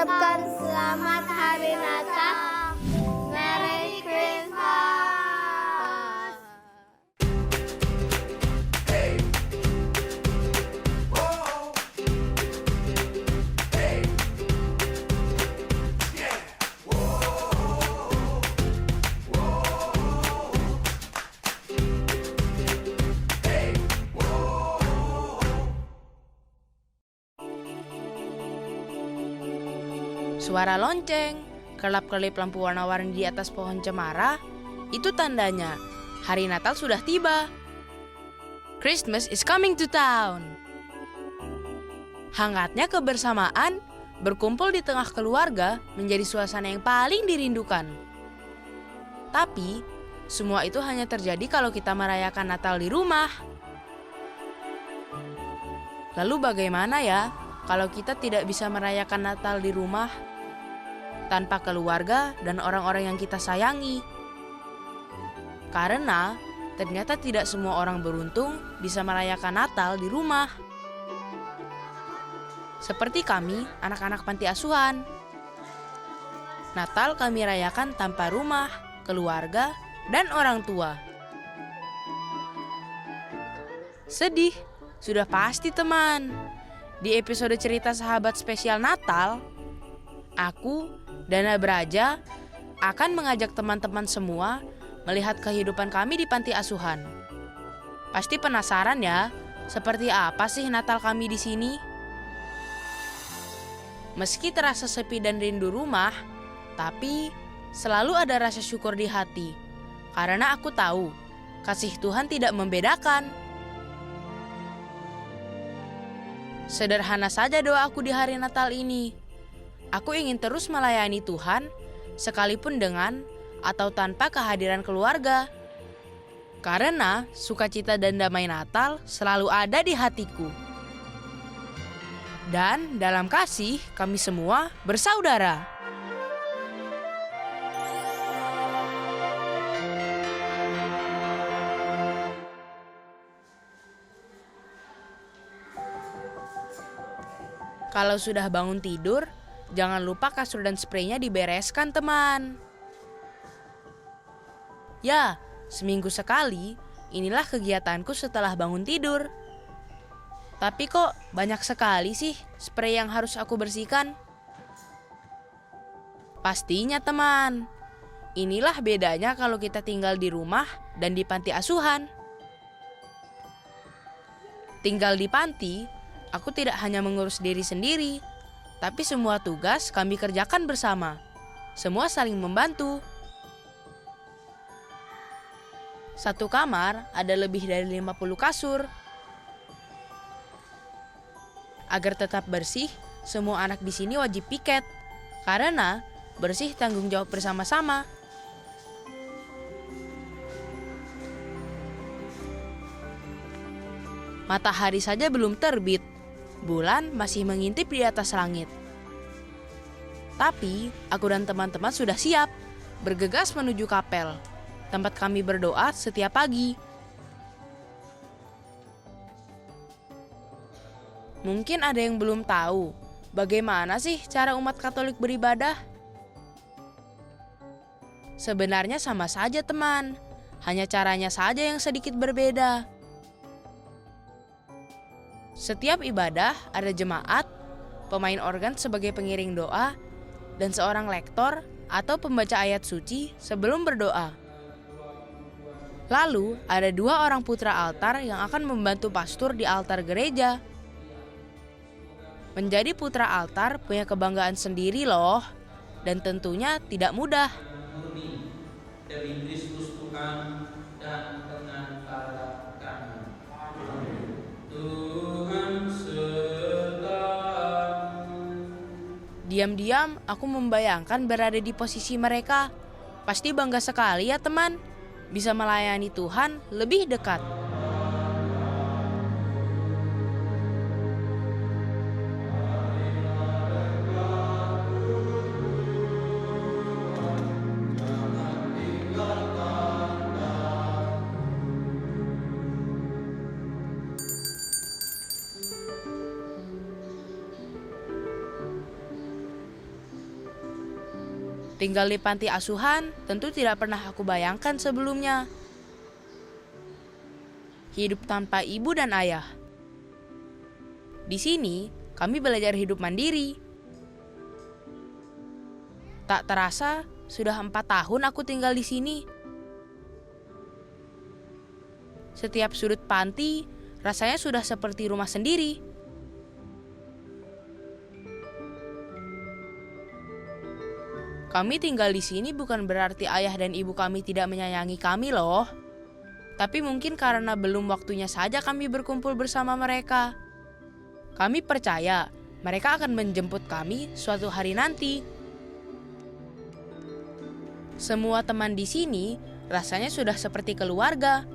mengucapkan selamat Hari Natal. Merry Christmas. Suara lonceng, kelap-kelip lampu warna-warni di atas pohon cemara, itu tandanya hari Natal sudah tiba. Christmas is coming to town. Hangatnya kebersamaan, berkumpul di tengah keluarga menjadi suasana yang paling dirindukan. Tapi, semua itu hanya terjadi kalau kita merayakan Natal di rumah. Lalu bagaimana ya kalau kita tidak bisa merayakan Natal di rumah? Tanpa keluarga dan orang-orang yang kita sayangi. Karena ternyata tidak semua orang beruntung bisa merayakan Natal di rumah. Seperti kami, anak-anak panti asuhan. Natal kami rayakan tanpa rumah, keluarga, dan orang tua. Sedih, sudah pasti teman. Di episode cerita sahabat spesial Natal, aku, Dana Braja, akan mengajak teman-teman semua melihat kehidupan kami di panti asuhan. Pasti penasaran ya, seperti apa sih Natal kami di sini? Meski terasa sepi dan rindu rumah, tapi selalu ada rasa syukur di hati. Karena aku tahu, kasih Tuhan tidak membedakan. Sederhana saja doa aku di hari Natal ini. Aku ingin terus melayani Tuhan, sekalipun dengan atau tanpa kehadiran keluarga. Karena sukacita dan damai Natal selalu ada di hatiku. Dan dalam kasih, kami semua bersaudara. Kalau sudah bangun tidur, jangan lupa kasur dan spraynya dibereskan, teman. Ya, seminggu sekali, inilah kegiatanku setelah bangun tidur. Tapi kok banyak sekali sih spray yang harus aku bersihkan? Pastinya, teman. Inilah bedanya kalau kita tinggal di rumah dan di panti asuhan. Tinggal di panti, aku tidak hanya mengurus diri sendiri, tapi semua tugas kami kerjakan bersama. Semua saling membantu. Satu kamar ada lebih dari 50 kasur. Agar tetap bersih, semua anak di sini wajib piket. Karena bersih tanggung jawab bersama-sama. Matahari saja belum terbit. Bulan masih mengintip di atas langit. Tapi, aku dan teman-teman sudah siap, bergegas menuju kapel, tempat kami berdoa setiap pagi. Mungkin ada yang belum tahu, bagaimana sih cara umat Katolik beribadah? Sebenarnya sama saja, teman. Hanya caranya saja yang sedikit berbeda. Setiap ibadah ada jemaat, pemain organ sebagai pengiring doa, dan seorang lektor atau pembaca ayat suci sebelum berdoa. Lalu ada 2 orang putra altar yang akan membantu pastor di altar gereja. Menjadi putra altar punya kebanggaan sendiri loh, dan tentunya tidak mudah. Demi Kristus Tuhan dan dengan para kami. Tuhan sertamu. Diam-diam aku membayangkan berada di posisi mereka. Pasti bangga sekali ya teman, bisa melayani Tuhan lebih dekat. Tinggal di panti asuhan tentu tidak pernah aku bayangkan sebelumnya. Hidup tanpa ibu dan ayah. Di sini, kami belajar hidup mandiri. Tak terasa, sudah 4 tahun aku tinggal di sini. Setiap sudut panti, rasanya sudah seperti rumah sendiri. Kami tinggal di sini bukan berarti ayah dan ibu kami tidak menyayangi kami loh. Tapi mungkin karena belum waktunya saja kami berkumpul bersama mereka. Kami percaya mereka akan menjemput kami suatu hari nanti. Semua teman di sini rasanya sudah seperti keluarga.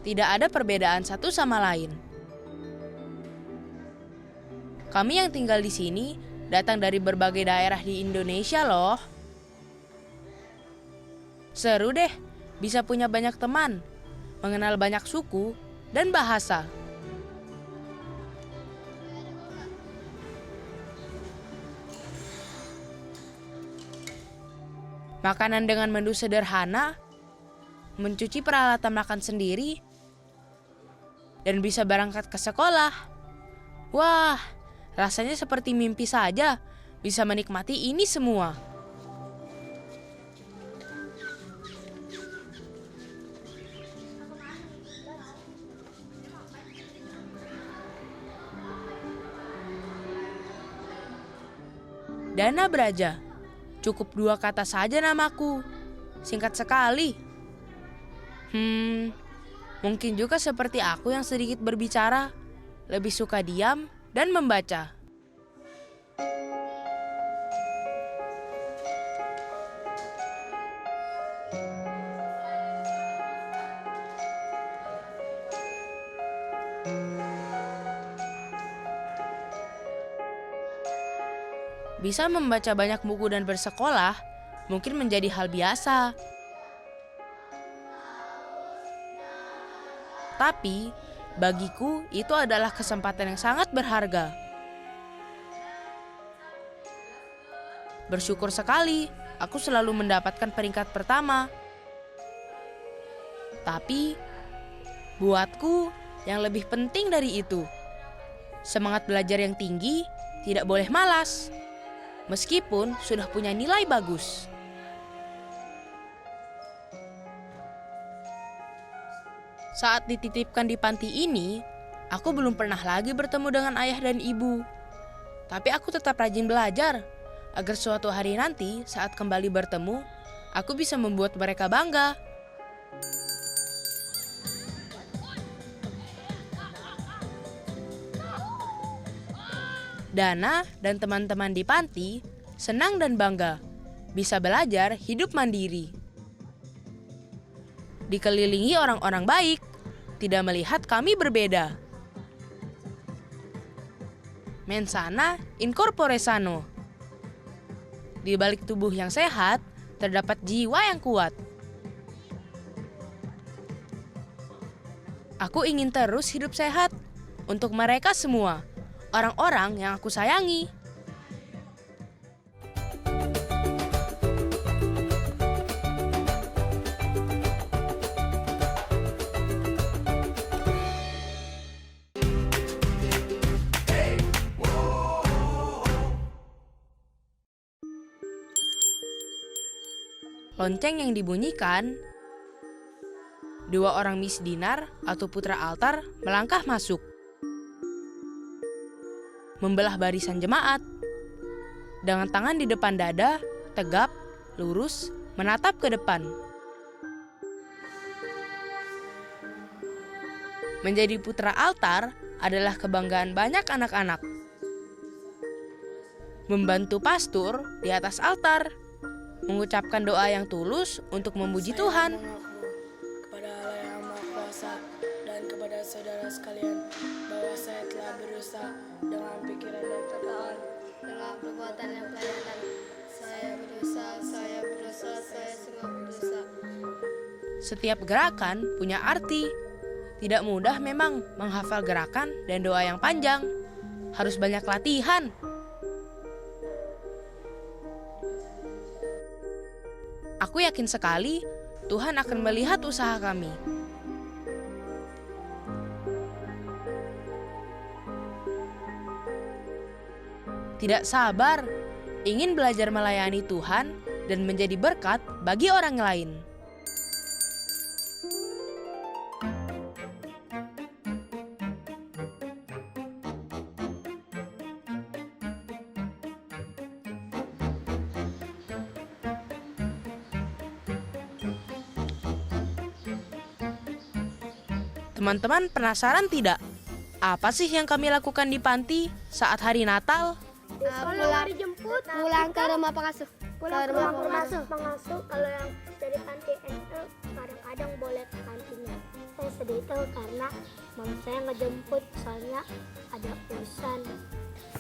Tidak ada perbedaan satu sama lain. Kami yang tinggal di sini datang dari berbagai daerah di Indonesia loh. Seru deh, bisa punya banyak teman, mengenal banyak suku dan bahasa. Makanan dengan menu sederhana, mencuci peralatan makan sendiri, dan bisa berangkat ke sekolah. Wah, rasanya seperti mimpi saja, bisa menikmati ini semua. Dana Braja, cukup 2 kata saja namaku, singkat sekali. Mungkin juga seperti aku yang sedikit berbicara, lebih suka diam dan membaca. Bisa membaca banyak buku dan bersekolah mungkin menjadi hal biasa. Tapi, bagiku itu adalah kesempatan yang sangat berharga. Bersyukur sekali, aku selalu mendapatkan peringkat pertama. Tapi, buatku yang lebih penting dari itu, semangat belajar yang tinggi tidak boleh malas, meskipun sudah punya nilai bagus. Saat dititipkan di panti ini, aku belum pernah lagi bertemu dengan ayah dan ibu. Tapi aku tetap rajin belajar, agar suatu hari nanti saat kembali bertemu, aku bisa membuat mereka bangga. Dana dan teman-teman di panti senang dan bangga bisa belajar hidup mandiri. Dikelilingi orang-orang baik, tidak melihat kami berbeda. Mensana in corpore sano. Di balik tubuh yang sehat, terdapat jiwa yang kuat. Aku ingin terus hidup sehat untuk mereka semua, orang-orang yang aku sayangi. Lonceng yang dibunyikan, 2 orang misdinar atau putra altar melangkah masuk. Membelah barisan jemaat. Dengan tangan di depan dada, tegap, lurus, menatap ke depan. Menjadi putra altar adalah kebanggaan banyak anak-anak. Membantu pastor di atas altar, mengucapkan doa yang tulus untuk memuji Tuhan. Kepada Allah yang Maha Kuasa dan kepada saudara sekalian, bahwa saya telah berusaha dengan pikiran dan perkataan, dengan perbuatan yang kelihatan. Saya sungguh berusaha. Setiap gerakan punya arti. Tidak mudah memang menghafal gerakan dan doa yang panjang. Harus banyak latihan. Aku yakin sekali Tuhan akan melihat usaha kami. Tidak sabar, ingin belajar melayani Tuhan dan menjadi berkat bagi orang lain. Teman-teman penasaran tidak? Apa sih yang kami lakukan di panti saat hari Natal? Pulang ke rumah pengasuh. Pulang ke rumah pengasuh kalau yang dari panti itu kadang-kadang boleh ke kantinnya. Saya sedih itu karena mama saya ngejemput soalnya ada urusan.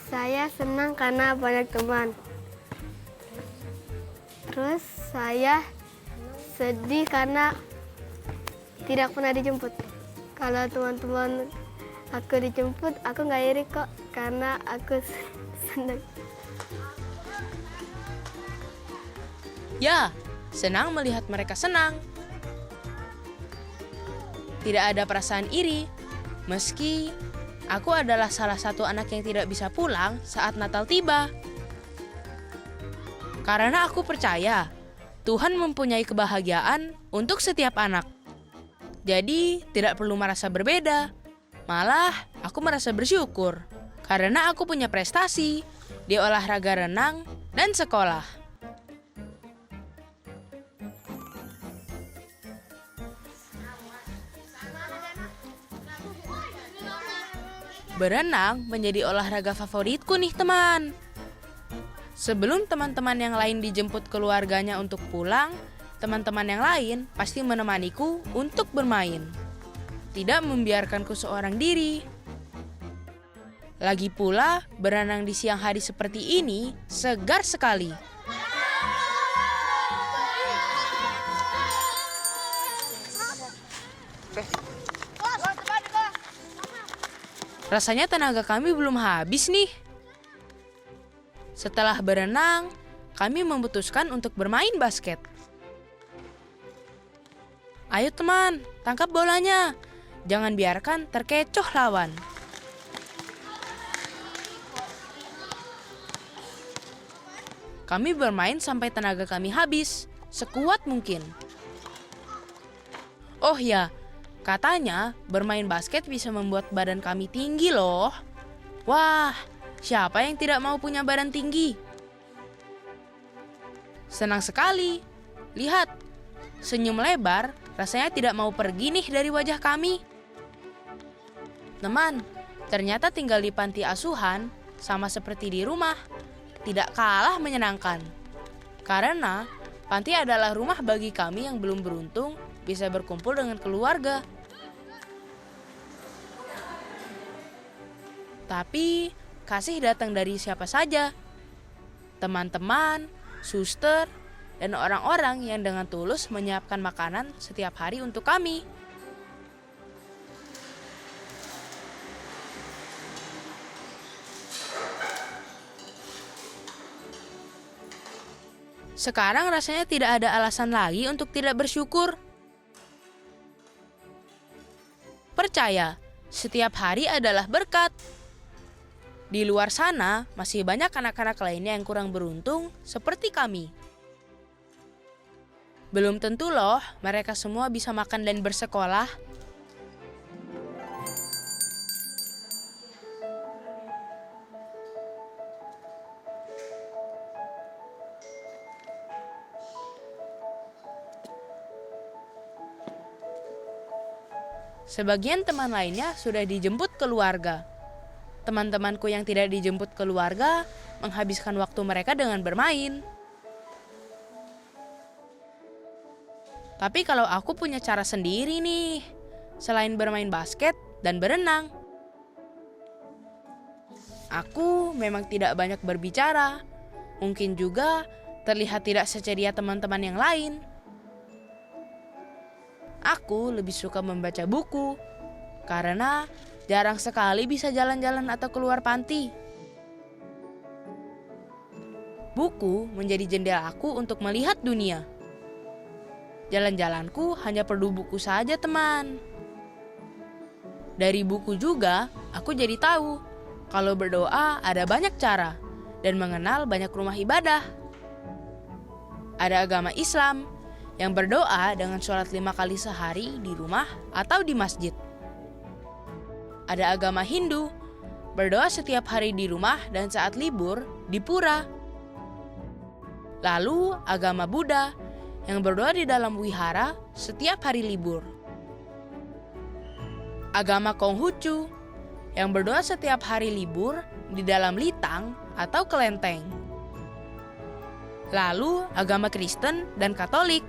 Saya senang karena banyak teman. Terus saya sedih karena tidak pernah dijemput. Kalau teman-teman aku dijemput, aku nggak iri kok karena aku senang. Ya, senang melihat mereka senang. Tidak ada perasaan iri, meski aku adalah salah satu anak yang tidak bisa pulang saat Natal tiba. Karena aku percaya Tuhan mempunyai kebahagiaan untuk setiap anak. Jadi tidak perlu merasa berbeda. Malah aku merasa bersyukur karena aku punya prestasi di olahraga renang dan sekolah. Berenang menjadi olahraga favoritku nih teman. Sebelum teman-teman yang lain dijemput keluarganya untuk pulang, teman-teman yang lain pasti menemaniku untuk bermain. Tidak membiarkanku seorang diri. Lagi pula, berenang di siang hari seperti ini segar sekali. Rasanya tenaga kami belum habis nih. Setelah berenang, kami memutuskan untuk bermain basket. Ayo teman, tangkap bolanya. Jangan biarkan terkecoh lawan. Kami bermain sampai tenaga kami habis, sekuat mungkin. Oh ya, katanya bermain basket bisa membuat badan kami tinggi loh. Wah, siapa yang tidak mau punya badan tinggi? Senang sekali. Lihat, senyum lebar rasanya tidak mau pergi nih dari wajah kami. Teman, ternyata tinggal di panti asuhan sama seperti di rumah, tidak kalah menyenangkan. Karena panti adalah rumah bagi kami yang belum beruntung bisa berkumpul dengan keluarga. Tapi kasih datang dari siapa saja. Teman-teman, suster, dan orang-orang yang dengan tulus menyiapkan makanan setiap hari untuk kami. Sekarang rasanya tidak ada alasan lagi untuk tidak bersyukur. Percaya, setiap hari adalah berkat. Di luar sana masih banyak anak-anak lainnya yang kurang beruntung seperti kami. Belum tentu loh mereka semua bisa makan dan bersekolah. Sebagian teman lainnya sudah dijemput keluarga. Teman-temanku yang tidak dijemput keluarga menghabiskan waktu mereka dengan bermain. Tapi kalau aku punya cara sendiri nih, selain bermain basket dan berenang. Aku memang tidak banyak berbicara, mungkin juga terlihat tidak seceria teman-teman yang lain. Aku lebih suka membaca buku, karena jarang sekali bisa jalan-jalan atau keluar panti. Buku menjadi jendela aku untuk melihat dunia. Jalan-jalanku hanya perlu buku saja, teman. Dari buku juga, aku jadi tahu kalau berdoa ada banyak cara dan mengenal banyak rumah ibadah. Ada agama Islam yang berdoa dengan sholat 5 kali sehari di rumah atau di masjid. Ada agama Hindu, berdoa setiap hari di rumah dan saat libur di pura. Lalu agama Buddha yang berdoa di dalam wihara setiap hari libur. Agama Konghucu yang berdoa setiap hari libur di dalam litang atau kelenteng. Lalu agama Kristen dan Katolik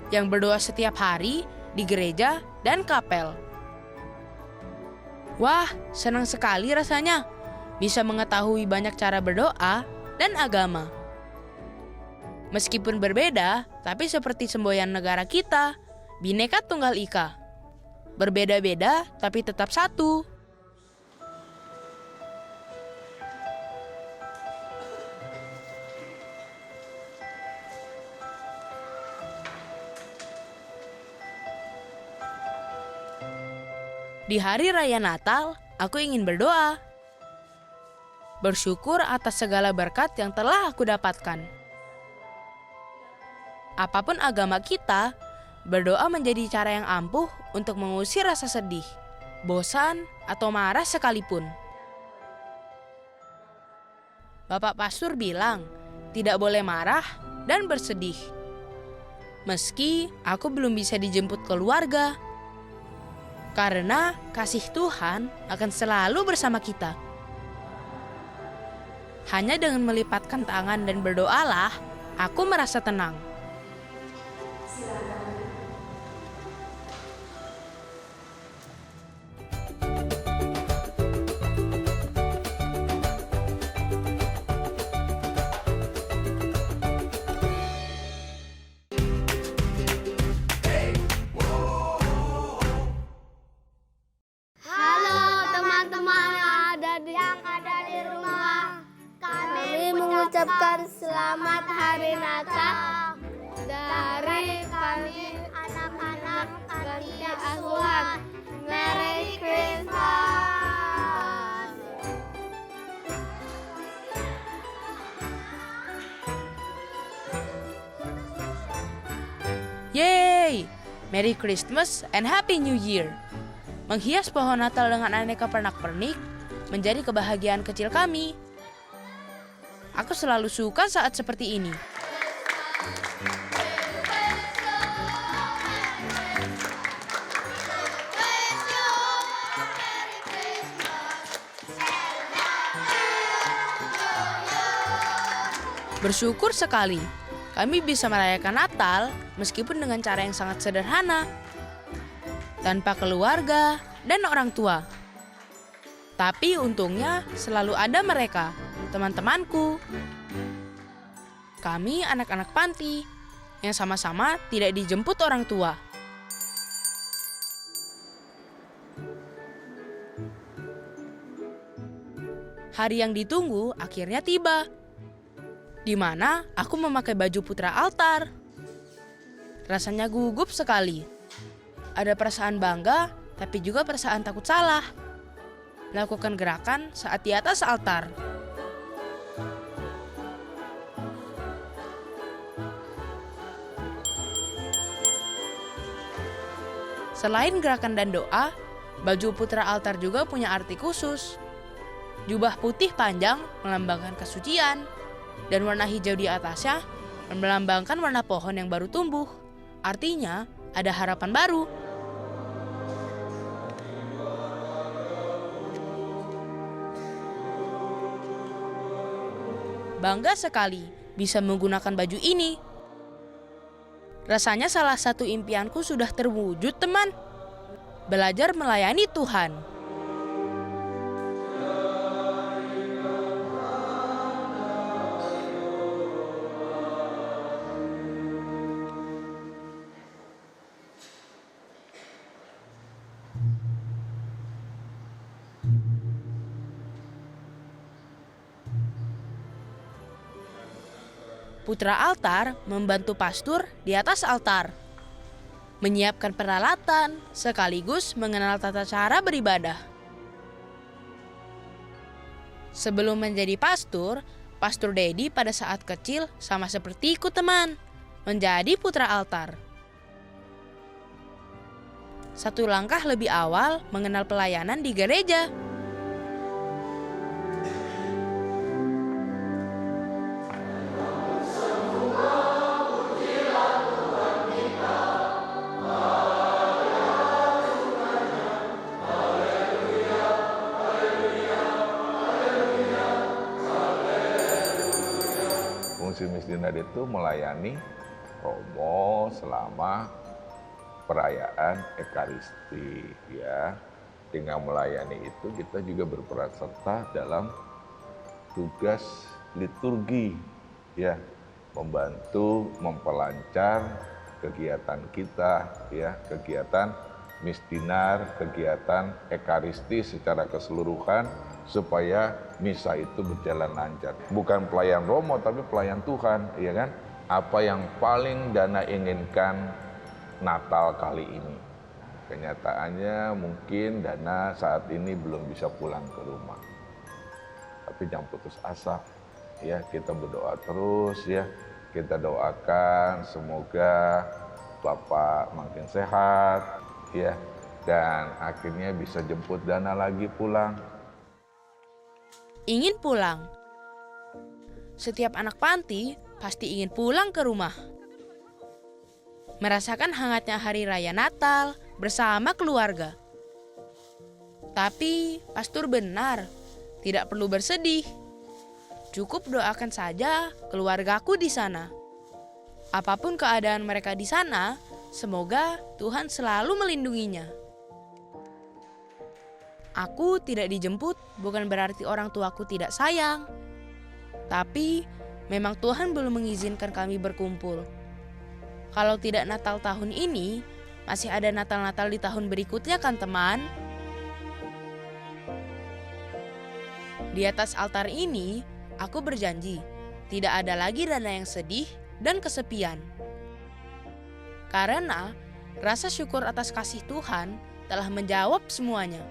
yang berdoa setiap hari di gereja dan kapel. Wah, senang sekali rasanya bisa mengetahui banyak cara berdoa dan agama. Meskipun berbeda, tapi seperti semboyan negara kita, Bhinneka Tunggal Ika. Berbeda-beda, tapi tetap satu. Di hari raya Natal, aku ingin berdoa. Bersyukur atas segala berkat yang telah aku dapatkan. Apapun agama kita, berdoa menjadi cara yang ampuh untuk mengusir rasa sedih, bosan, atau marah sekalipun. Bapak Pastur bilang, tidak boleh marah dan bersedih. Meski aku belum bisa dijemput keluarga, karena kasih Tuhan akan selalu bersama kita. Hanya dengan melipatkan tangan dan berdoalah, aku merasa tenang. Halo teman-teman yang ada di rumah. Kami mengucapkan selamat hari Natal dari kami anak-anak panti asuhan. Merry Christmas. Yeay! Merry Christmas and Happy New Year! Menghias pohon Natal dengan aneka pernak-pernik menjadi kebahagiaan kecil kami. Aku selalu suka saat seperti ini. Bersyukur sekali kami bisa merayakan Natal meskipun dengan cara yang sangat sederhana, tanpa keluarga dan orang tua. Tapi untungnya selalu ada mereka, teman-temanku. Kami anak-anak panti yang sama-sama tidak dijemput orang tua. Hari yang ditunggu akhirnya tiba, di mana aku memakai baju putra altar. Rasanya gugup sekali. Ada perasaan bangga, tapi juga perasaan takut salah. Melakukan gerakan saat di atas altar. Selain gerakan dan doa, baju putra altar juga punya arti khusus. Jubah putih panjang melambangkan kesucian, dan warna hijau di atasnya melambangkan warna pohon yang baru tumbuh. Artinya, ada harapan baru. Bangga sekali bisa menggunakan baju ini. Rasanya salah satu impianku sudah terwujud, teman. Belajar melayani Tuhan. Putra altar membantu pastur di atas altar. menyiapkan peralatan, sekaligus mengenal tata cara beribadah. Sebelum menjadi pastor Dedi pada saat kecil sama sepertiku teman, menjadi putra altar. Satu langkah lebih awal mengenal pelayanan di gereja. Fungsi misdinar itu melayani romo selama perayaan Ekaristi, ya. Dengan melayani itu kita juga berperan serta dalam tugas liturgi, ya, membantu memperlancar kegiatan kita, ya, kegiatan misdinar, kegiatan Ekaristi secara keseluruhan supaya misa itu berjalan lancar. Bukan pelayan romo tapi pelayan Tuhan, ya kan? Apa yang paling Dana inginkan Natal kali ini? Kenyataannya mungkin Dana saat ini belum bisa pulang ke rumah. Tapi jangan putus asa, ya, kita berdoa terus, ya. Kita doakan semoga Bapak makin sehat, ya, dan akhirnya bisa jemput Dana lagi pulang. Ingin pulang. Setiap anak panti pasti ingin pulang ke rumah. Merasakan hangatnya hari raya Natal bersama keluarga. Tapi pastor benar, tidak perlu bersedih. Cukup doakan saja keluargaku di sana. Apapun keadaan mereka di sana, semoga Tuhan selalu melindunginya. Aku tidak dijemput bukan berarti orang tuaku tidak sayang. Tapi memang Tuhan belum mengizinkan kami berkumpul. Kalau tidak Natal tahun ini, masih ada Natal-Natal di tahun berikutnya kan teman? Di atas altar ini, aku berjanji tidak ada lagi Dana yang sedih dan kesepian. Karena rasa syukur atas kasih Tuhan telah menjawab semuanya.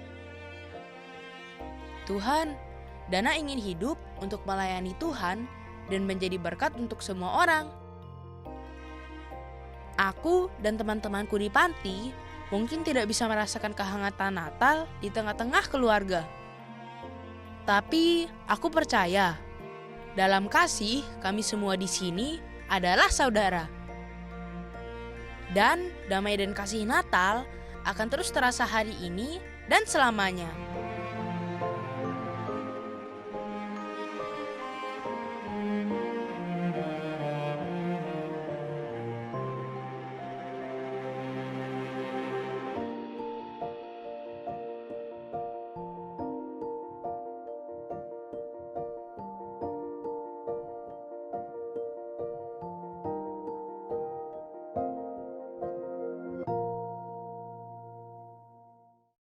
Tuhan, Dana ingin hidup untuk melayani Tuhan dan menjadi berkat untuk semua orang. Aku dan teman-temanku di panti mungkin tidak bisa merasakan kehangatan Natal di tengah-tengah keluarga. Tapi aku percaya, dalam kasih kami semua di sini adalah saudara. Dan damai dan kasih Natal akan terus terasa hari ini dan selamanya.